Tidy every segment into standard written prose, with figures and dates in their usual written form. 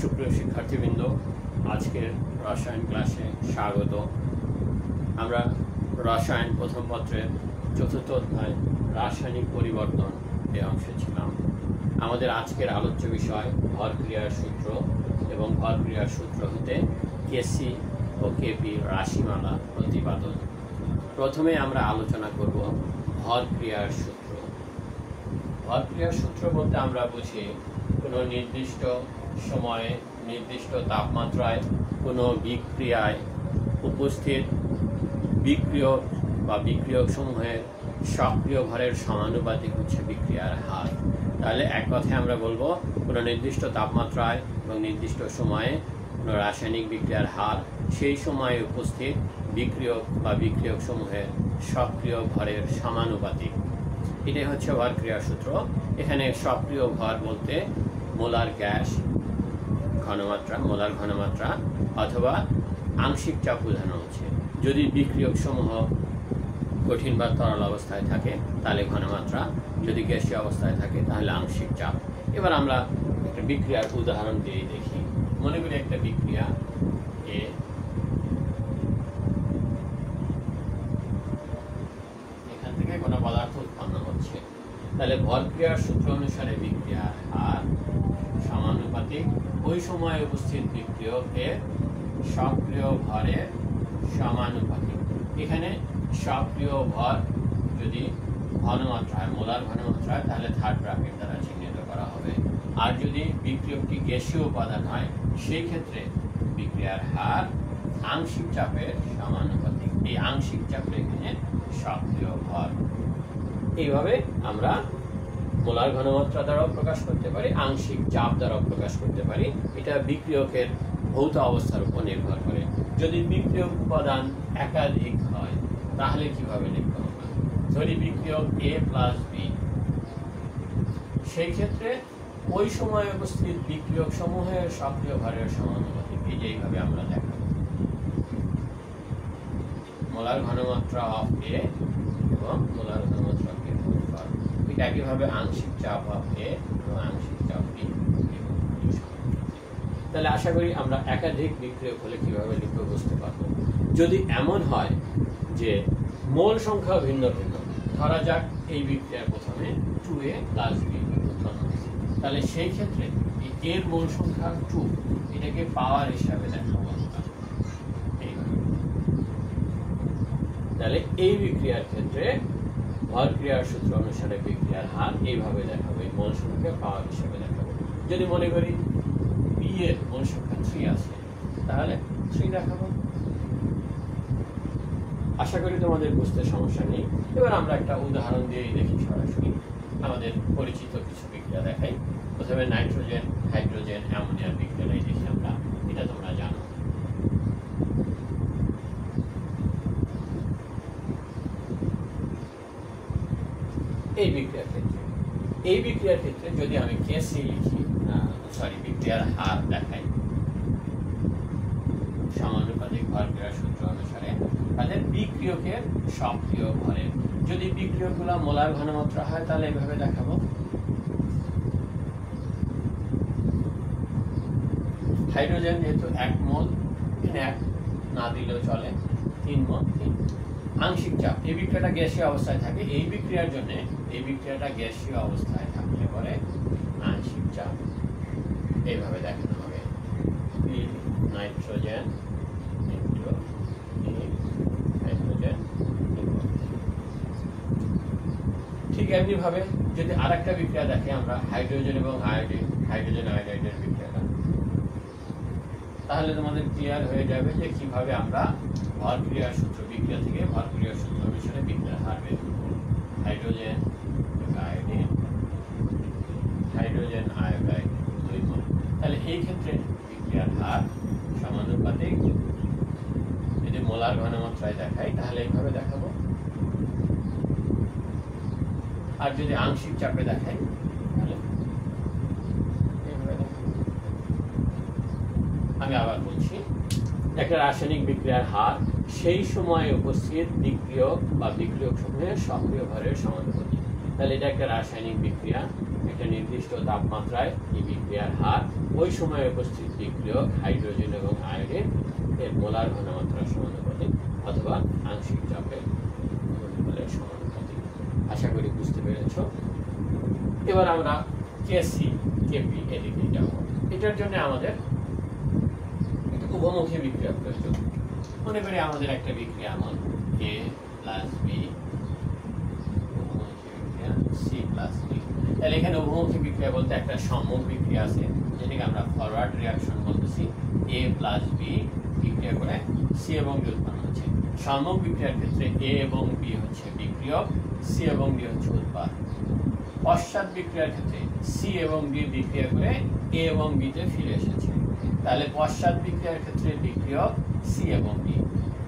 সুপ্রিয় শিক্ষার্থীবৃন্দ, আজকের রসায়ন ক্লাসে স্বাগত। আমরা রসায়ন প্রথম পত্রের চতুর্থ অধ্যায় রাসায়নিক পরিবর্তন এই অংশে ছিলাম। আমাদের আজকের আলোচ্য বিষয় ভর ক্রিয়ার সূত্র এবং ভর ক্রিয়ার সূত্র হতে কেসি ও কেপি রাশিমালা প্রতিপাদন। প্রথমে আমরা আলোচনা করব ভর ক্রিয়ার সূত্র। ভর ক্রিয়ার সূত্র বলতে আমরা বুঝি কোনো নির্দিষ্ট সময়ে নির্দিষ্ট তাপমাত্রায় কোনো বিক্রিয়ায় উপস্থিত বিক্রিয়ক বা বিক্রিয়ক সমূহের সক্রিয় ভরের সমানুপাতিক হচ্ছে বিক্রিয়ার হার। তাহলে এক কথায় আমরা বলবো কোনো নির্দিষ্ট তাপমাত্রায় এবং নির্দিষ্ট সময়ে কোনো রাসায়নিক বিক্রিয়ার হার সেই সময়ে উপস্থিত বিক্রিয়ক বা বিক্রিয়ক সমূহের সক্রিয় ভরের সমানুপাতিক। এটাই হচ্ছে ভর ক্রিয়ার সূত্র। এখানে সক্রিয় ভর বলতে মোলার গ্যাস ঘনমাত্রা, মোলার ঘনমাত্রা অথবা আংশিক চাপ বোঝানো হচ্ছে। যদি বিক্রিয়ক সমূহ কঠিন বা তরল অবস্থায় থাকে তাহলে ঘনমাত্রা, যদি গ্যাসীয় অবস্থায় থাকে তাহলে আংশিক চাপ। এবার আমরা একটা বিক্রিয়ার উদাহরণ দিয়ে দেখি। মনে করি একটা বিক্রিয়া এ, এখান থেকে কোনো পদার্থ উৎপন্ন হচ্ছে, তাহলে ভর ক্রিয়ার সূত্র অনুসারে বিক্রিয়ার হার সমানুপাতিক ওই সময় উপস্থিত বিক্রিয়কের সক্রিয় ভরের সমানুপাতিক। এখানে সক্রিয় ভর যদি ঘনমাত্রা হয়, মোলার ঘনমাত্রা হয়, তাহলে থার্ড ব্র্যাকেট দ্বারা চিহ্নিত করা হবে। আর যদি বিক্রিয়কটি গ্যাসীয় উপাদান হয় সেই ক্ষেত্রে বিক্রিয়ার হার আংশিক চাপের সমানুপাতিক। এই আংশিক চাপের এখানে সক্রিয় ভর। এইভাবে আমরা মোলার ঘনমাত্রা দ্বারাও প্রকাশ করতে পারি, আংশিক চাপ দ্বারাও প্রকাশ করতে পারি। এটা বিক্রিয়কের ভৌত অবস্থার উপর নির্ভর করে। যদি বিক্রিয়ক উপাদান একাধিক হয় তাহলে কিভাবে লিখতে হবে? ধরি বিক্রিয়ক এ প্লাস বি, সেই ক্ষেত্রে ওই সময় উপস্থিত বিক্রিয়ক সমূহের সক্রিয় ভরের সমানুপাতিক। এইভাবে আমরা দেখাবো মোলার ঘনমাত্রা অফ এ এবং মোলার ঘনমাত্রা অফ এ। একইভাবে আংশিক চাপ অফ এ এবং আংশিক চাপ বি। তাহলে আশা করি আমরা একাধিক বিক্রিয়ক হলে কিভাবে লিখবো বুঝতে পারবো। যদি এমন হয় যে মোল সংখ্যা ভিন্ন ভিন্ন, ধরা যাক এই বিক্রিয়ার প্রথমে 2a প্লাস b উৎপন্ন হয়েছে, তাহলে সেই ক্ষেত্রে এর মোল সংখ্যা 2, এটাকে পাওয়ার হিসাবে দেখাবো। তাহলে এই বিক্রিয়ার ক্ষেত্রে ভর ক্রিয়ার সূত্র অনুসারে বিক্রিয়ার হার এইভাবে দেখাবো, এই মোল সংখ্যা পাওয়ার হিসাবে দেখাবো। যদি মনে করি বি এর মোল সংখ্যা 3 আছে তাহলে 3 দেখাবো। আশা করি তোমাদের বুঝতে সমস্যা নেই। এবার আমরা একটা উদাহরণ দিয়েই দেখি সরাসরি। আমাদের পরিচিত কিছু বিক্রিয়া দেখাই। প্রথমে নাইট্রোজেন, হাইড্রোজেন, অ্যামোনিয়ার বিক্রিয়াটাই দেখি আমরা, এটা তোমরা জানো। এই বিক্রিয়ার ক্ষেত্রে যদি আমি কেসি লিখি, বিক্রিয়ার হার দেখাই সমানুপাতিক ভর ক্রিয়ার সূত্র অনুসারে, তাদের বিক্রিয়কের সক্রিয় ভরের। যদি বিক্রিয়কগুলো মোলার ঘনমাত্রা হয় তাহলে এইভাবে দেখাবো। হাইড্রোজেন যেহেতু 1 মোল, 1 না দিলেও চলে, 3 মোল 3। আংশিক চাপ, এই বিক্রিয়াটা গ্যাসীয় অবস্থায় থাকে, এই বিক্রিয়ার জন্য এই বিক্রিয়াটা গ্যাসীয় অবস্থায় থাকলে পরে আংশিক চাপ এইভাবে দেখানো হবে। Nitrogen into hydrogen. ঠিক এমনি ভাবে যদি আরেকটা বিক্রিয়া দেখে আমরা, হাইড্রোজেন এবং আয়োডিন, হাইড্রোজেন আয়োডাইডের বিক্রিয়াটা, তাহলে তোমাদের ক্লিয়ার হয়ে যাবে যে কিভাবে আমরা ভর ক্রিয়ার সূত্র, বিক্রিয়া থেকে ভর ক্রিয়ার সূত্র অনুসারে বিক্রিয়ার হার বের করব। হাইড্রোজেন আয়োডিন, হাইড্রোজেন আয়োডাইড 2 মোল। তাহলে এই ক্ষেত্রে বিক্রিয়ার হার সমানুপাতিক। যদি মোলার ঘনমাত্রায় দেখাই তাহলে এইভাবে দেখাবো, আর যদি আংশিক চাপে দেখাই তাহলে এইভাবে দেখাবো। আমি আবার বলছি, একটা রাসায়নিক বিক্রিয়ার হার সেই সময়ে উপস্থিত বিক্রিয়ক বা বিক্রিয়ক সমূহের সক্রিয় ভরের সমানুপাতিক। তাহলে এটা একটা রাসায়নিক বিক্রিয়া, একটা নির্দিষ্ট তাপমাত্রায় এই বিক্রিয়ার হার ওই সময়ে উপস্থিত বিক্রিয়ক হাইড্রোজেন এবং আয়োডিন এর মোলার ঘনমাত্রার সমানুপাতিক অথবা আংশিক চাপের গুণফলের সমানুপাতিক। আশা করি বুঝতে পেরেছ। এবার আমরা কেসি কেপি এদিকে যাব। এটার জন্য আমাদের একটা উভমুখী বিক্রিয়া প্রয়োজন। মনে করি আমাদের একটা বিক্রিয়া আমল A plus B C plus D. তাহলে এখানে উভমুখী বিক্রিয়া বলতে একটা সম্মুখ বিক্রিয়া আছে, যেটাকে আমরা ফরওয়ার্ড রিয়াকশন বলতেছি। এ প্লাস বি বিক্রিয়া করে সি এবং ডি উৎপন্ন হচ্ছে। সম্মুখ বিক্রিয়ার ক্ষেত্রে এ এবং বি হচ্ছে বিক্রিয়ক, সি এবং ডি হচ্ছে উৎপাদ। পশ্চাৎ বিক্রিয়ার ক্ষেত্রে সি এবং ডি বিক্রিয়া করে এ এবং বিতে ফিরে এসেছে। তাহলে পশ্চাৎ বিক্রিয়ার ক্ষেত্রে বিক্রিয়ক সি এবং ডি।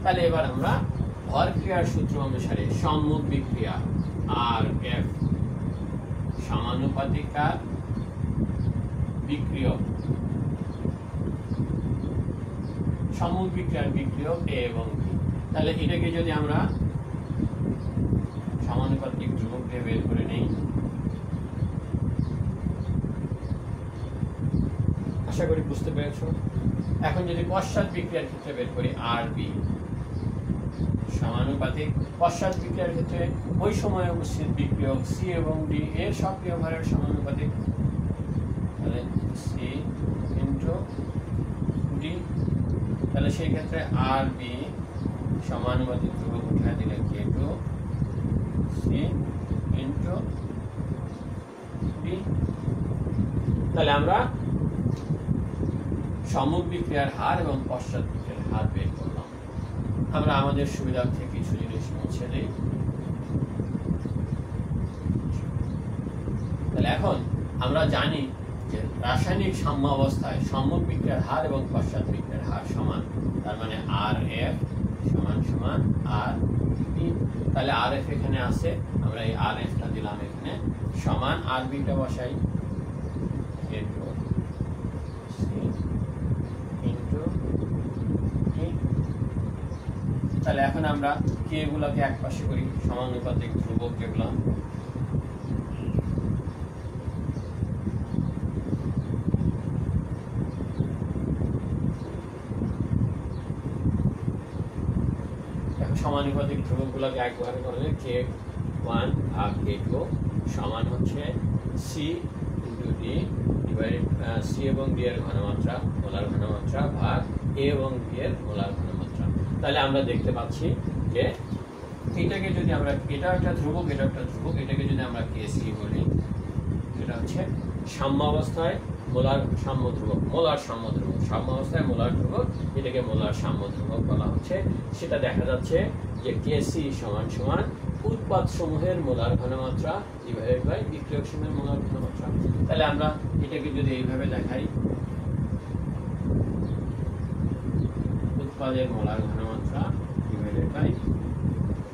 তাহলে এবার আমরা ভর ক্রিয়ার সূত্র অনুসারে সম্মুখ বিক্রিয়া আর এফ সমানুপাতিকার বিক্রিয়ক, সম্মুখ বিক্রিয়ার বিক্রিয়ক এ এবং বি। তাহলে এটাকে যদি আমরা সমানুপাতিক ধ্রুবক দিয়ে বের করে নেই, আশা করি বুঝতে পেরেছ। এখন যদি পশ্চাৎ বিক্রিয়ার ক্ষেত্রে বের করি আর বি সমানুপাতিক, পশ্চাৎ বিক্রিয়ার ক্ষেত্রে ওই সময় উপস্থিত বিক্রিয়ক সি এবং ডি এর সক্রিয় ভারের সমানুপাতিক। তাহলে সি ইন্টু ডি। তাহলে সেই ক্ষেত্রে আর বি সমানুপাতিক ধ্রুবক উঠে দিলে কে টু সি ইন্টু ডি। তাহলে আমরা সম্মুখ বিক্রিয়ার হার এবং পশ্চাৎ বিক্রিয়ার হার বের করলাম। আমরা আমাদের সুবিধার্থে কিছু জিনিস মুছে দিই। তাহলে এখন আমরা জানি যে রাসায়নিক সাম্য অবস্থায় সম্মুখ বিক্রিয়ার হার এবং পশ্চাৎ বিক্রিয়ার হার সমান। তার মানে আর এফ সমান সমান আর বি। তাহলে আর এফ এখানে আছে, আমরা এই আর এফটা দিলাম এখানে, সমান আর বিটা বসাই তাহলে এখন আমরা কে গুলাকে এক পাশে করি, সমানুপাতিক ধ্রুবক যেগুলো, সমানুপাতিক ধ্রুবক গুলাকে একভাবে করলে কে ওয়ান আর কে টু সমান হচ্ছে C into D divided C এবং ডি এর ঘনমাত্রা মোলার ঘনমাত্রা ভাগ এ এবং বি এর মোলার ঘনমাত্রা। তাহলে আমরা দেখতে পাচ্ছি যে এটাকে যদি আমরা, এটা একটা ধ্রুবক, এটা একটা ধ্রুবক, এটাকে যদি আমরা কেসি বলি, এটা হচ্ছে সাম্য অবস্থায় মোলার সাম্য ধ্রুবক, মোলার সাম্য ধ্রুবক, সাম্য অবস্থায় মোলার ধ্রুবক, এটাকে মোলার সাম্য ধ্রুবক বলা হচ্ছে। সেটা দেখা যাচ্ছে যে কেসি সমান সমান উৎপাদ সমূহের মোলার ঘনমাত্রা ডিভাইডেড বাই বিক্রিয়ক সমূহের মোলার ঘনমাত্রা। তাহলে আমরা এটাকে যদি এইভাবে দেখাই, উৎপাদের মোলার ঘনমাত্রা ডিভাইডেড বাই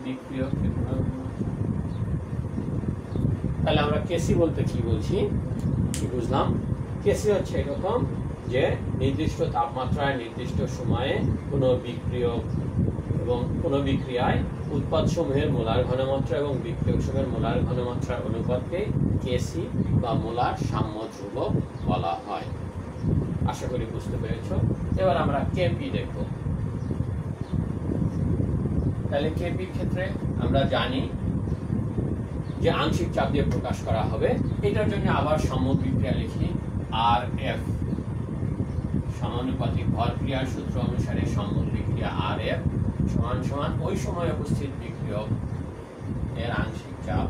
বিক্রিয়কের মোলার ঘনমাত্রা। তাহলে আমরা কেসি বলতে কি বলছি, কি বুঝলাম? কেসি হচ্ছে এরকম যে নির্দিষ্ট তাপমাত্রায় নির্দিষ্ট সময়ে কোনো বিক্রিয়ক এবং কোনো বিক্রিয়ায় উৎপাদ সমূহের মোলার ঘনমাত্রা এবং বিক্রিয়ক সমূহের মোলার ঘনমাত্রার অনুপাতকে কেসি বা মোলার সাম্য ধ্রুবক বলা হয়। আশা করি বুঝতে পেরেছ। এবার আমরা কেপি দেখব। তাহলে কেপির ক্ষেত্রে আমরা জানি যে আংশিক চাপ দিয়ে প্রকাশ করা হবে। এটার জন্য আবার সম্মুখ বিক্রিয়া লিখি, আর এফ সমানুপাতিক ভর ক্রিয়ার সূত্র অনুসারে সম্মুখ বিক্রিয়া আর এফ সমান সমান ওই সময় উপস্থিত বিক্রিয়ক এর আংশিক চাপ।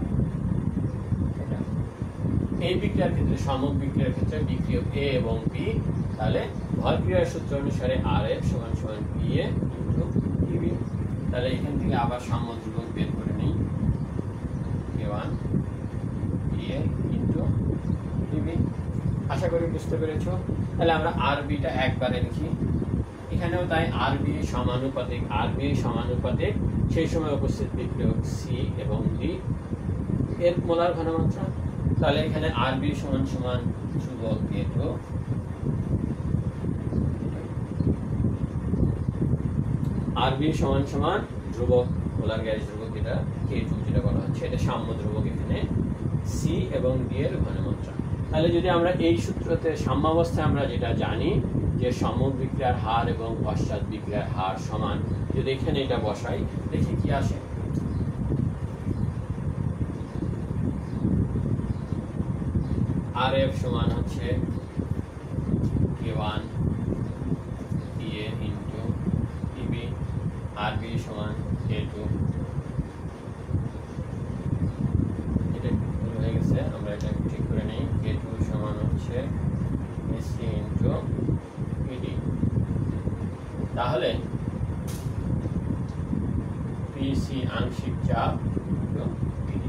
এই বিক্রিয়ার ক্ষেত্রে, সম্মুখ বিক্রিয়ার ক্ষেত্রে বিক্রিয়ক এ এবং বি, তাহলে ভর ক্রিয়ার সূত্র অনুসারে আর এফ সমান সমান বি এ ইন্টু বি। তাহলে এখান থেকে আবার সাম্য ধ্রুবক বের করে নিই, কে1 বি এ ইন্টু বি। আশা করি বুঝতে পেরেছো। তাহলে আমরা আর বিটা একবারে লিখি, এখানেও তাই আর বি সমানুপাতিক, আর বি সমানুপাতিক সেই সময় উপস্থিত বিক্রিয়ক সি এবং ডি এর মোলার ঘনমাত্রা। তাহলে এখানে আর বি সমান সমান ধ্রুবক কে টু, আর বি সমান সমান ধ্রুবক মোলার গ্যাস ধ্রুবক, এটা কে টু যেটা বলা হচ্ছে, এটা সাম্য ধ্রুবক, এখানে সি এবং ডি এর ঘনমাত্রা। তাহলে যদি আমরা এই সূত্রতে সাম্যাবস্থায় আমরা যেটা জানি যে সম্মুখ বিক্রিয়ার হার এবং পশ্চাৎ বিক্রিয়ার হার সমান, যদি এখানে এটা বসাই দেখি কি আসে। RF সমান হচ্ছে K1 PA into PB, RB সমান K2, এটা ভুল হয়ে গেছে, আমরা এটা ঠিক করে নিই। K2 সমান হচ্ছে AC ইন্টু PD। তাহলে PC আংশিক চাপ PD।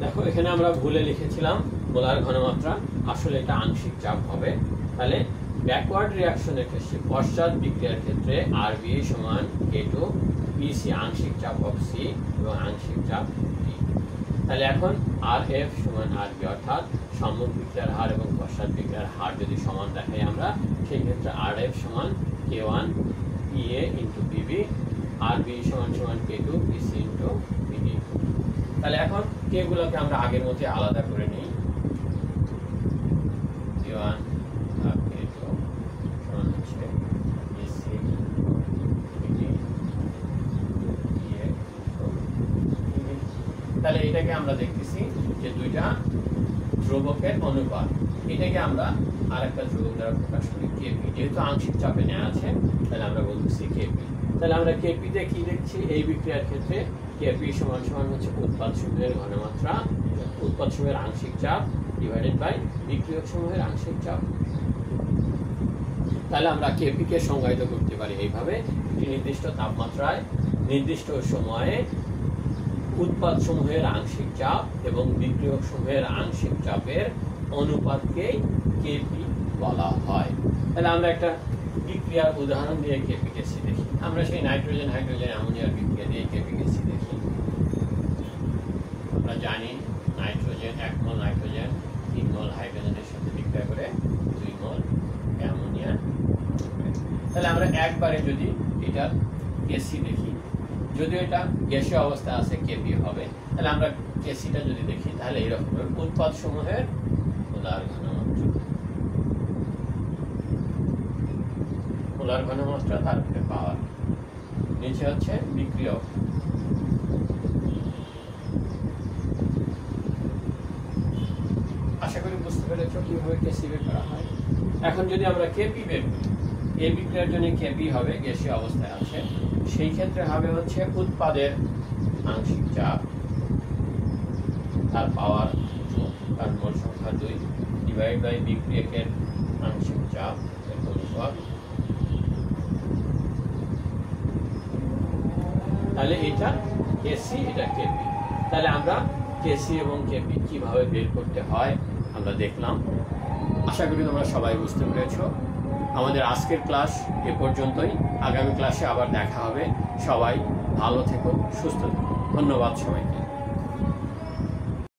দেখো এখানে আমরা ভুলে লিখেছিলাম মোলার ঘনমাত্রা, আসলে এটা আংশিক চাপ হবে। তাহলে ব্যাকওয়ার্ড রিঅ্যাকশনের ক্ষেত্রে পশ্চাৎ বিক্রিয়ার ক্ষেত্রে RB সমান K2, PC আংশিক চাপ হবে C এবং আংশিক চাপ D। তাহলে এখন RF সমান RB, অর্থাৎ সম্মুখ বিক্রিয়ার হার এবং পশ্চাৎ বিক্রিয়ার হার যদি সমান দেখাই আমরা, সেই ক্ষেত্রে RF সমান K1 PA into PB, RB সমান সমান K2 PC ইন্টু PD। তাহলে এখন কে গুলোকে আমরা আগের মতো আলাদা করে নিই। K1 আর K2 সমান হচ্ছে PC PD PA। তাহলে এটাকে আমরা দেখতেছি যে দুইটা ধ্রুবকের অনুপাত, এটাকে আমরা আরেকটা ধ্রুবক দ্বারা প্রকাশ করি KP, যেহেতু আংশিক চাপে নেওয়া আছে তাহলে আমরা বলতেছি KP। তাহলে আমরা KP তে কি দেখছি, এই বিক্রিয়ার ক্ষেত্রে KP সমান সমান হচ্ছে উৎপাদ সমূহের ঘনমাত্রা, উৎপাদ সমূহের আংশিক চাপ ডিভাইডেড বাই বিক্রিয়ক সমূহের আংশিক চাপ। তাহলে আমরা KP কে সংজ্ঞায়িত করতে পারি এইভাবে, একটি নির্দিষ্ট তাপমাত্রায় নির্দিষ্ট সময়ে উৎপাদ সমূহের আংশিক চাপ এবং বিক্রিয়ক সমূহের আংশিক চাপের অনুপাতকে KP বলা হয়। তাহলে আমরা একটা বিক্রিয়ার উদাহরণ দিয়ে KP/C দেখি। আমরা সেই নাইট্রোজেন হাইড্রোজেন অ্যামোনিয়ার বিক্রিয়া দিয়ে KP/C দেখি। আমরা জানি নাইট্রোজেন 1 মোল নাইট্রোজেন 3 মোল হাইড্রোজেনের সাথে বিক্রিয়া করে 2 মোল অ্যামোনিয়া। তাহলে আমরা একবারে যদি এটা KC দেখি, যদি এটা গ্যাসীয় অবস্থায় আছে KP হবে, তাহলে আমরা KCটা যদি দেখি তাহলে এরকম উৎপাদ সমূহের মোলার ঘনমাত্রা, তারপরে পাওয়ার, নিচে হচ্ছে বিক্রিয়ক। আশা করি বুঝতে পেরেছো কিভাবে KC বের করা হয়। এখন যদি আমরা KP বের করি, এই বিক্রিয়ার জন্য KP হবে গ্যাসীয় অবস্থায় আছে, সেই ক্ষেত্রে হবে হচ্ছে উৎপাদের আংশিক চাপ তার পাওয়ার, তার মোল সংখ্যা 2 ডিভাইড বাই বিক্রিয়কের আংশিক চাপ এর অনুপাত। তাহলে এটা KC, এটা KP। তাহলে আমরা KC এবং KP কিভাবে বের করতে হয় আমরা দেখলাম। আশা করি তোমরা সবাই বুঝতে পেরেছো। আমাদের আজকের ক্লাস এ পর্যন্তই, আগামী ক্লাসে আবার দেখা হবে। সবাই ভালো থেকো, সুস্থ থেকো। ধন্যবাদ সবাইকে।